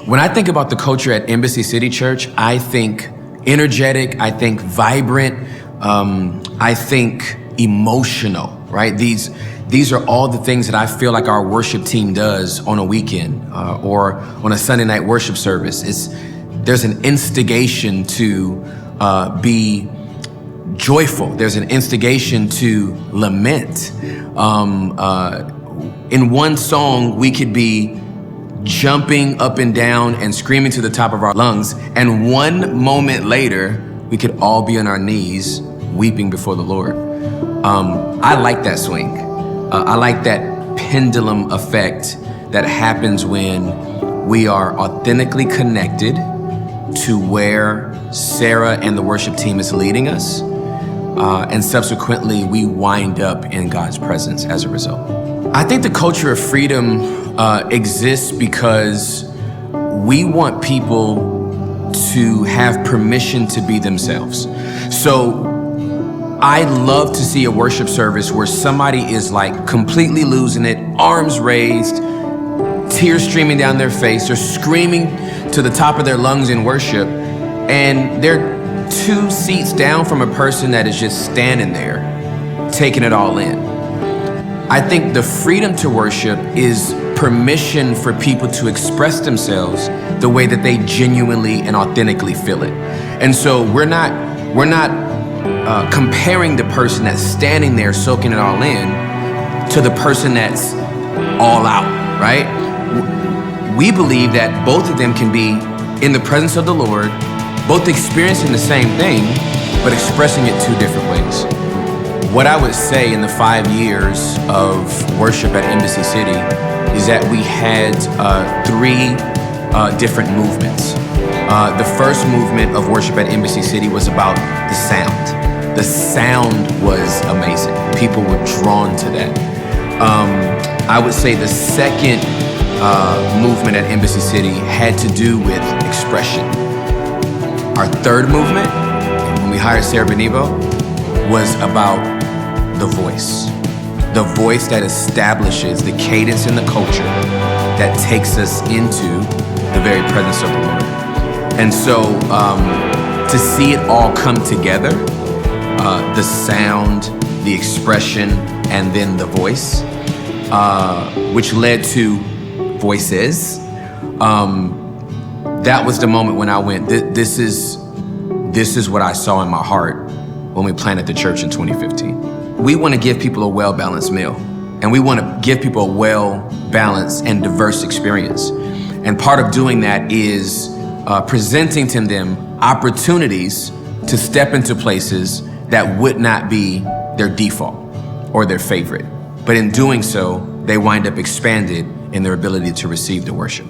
When I think about the culture at Embassy City Church, I think energetic, I think vibrant, I think emotional, right? These are all the things that I feel like our worship team does on a weekend or on a Sunday night worship service. There's an instigation to be joyful. There's an instigation to lament. In one song, we could be jumping up and down and screaming to the top of our lungs. And one moment later, we could all be on our knees weeping before the Lord. I like that swing. I like that pendulum effect that happens when we are authentically connected to where Sarah and the worship team is leading us. And subsequently, we wind up in God's presence as a result. I think the culture of freedom exists because we want people to have permission to be themselves. So I love to see a worship service where somebody is like completely losing it, arms raised, tears streaming down their face. They're screaming to the top of their lungs in worship, and they're 2 seats down from a person that is just standing there, taking it all in. I think the freedom to worship is permission for people to express themselves the way that they genuinely and authentically feel it. And so we're not comparing the person that's standing there soaking it all in to the person that's all out, right? We believe that both of them can be in the presence of the Lord, both experiencing the same thing, but expressing it 2 different ways. What I would say in the 5 years of worship at Embassy City is that we had 3 different movements. The first movement of worship at Embassy City was about the sound. The sound was amazing. People were drawn to that. I would say the second movement at Embassy City had to do with expression. Our third movement, when we hired Sarah Benivo, was about the voice. The voice that establishes the cadence in the culture that takes us into the very presence of the Lord. And so to see it all come together, the sound, the expression, and then the voice, which led to Voices, that was the moment when I went, this is what I saw in my heart when we planted the church in 2015. We want to give people a well-balanced meal, and we want to give people a well-balanced and diverse experience. And part of doing that is presenting to them opportunities to step into places that would not be their default or their favorite. But in doing so, they wind up expanded in their ability to receive the worship.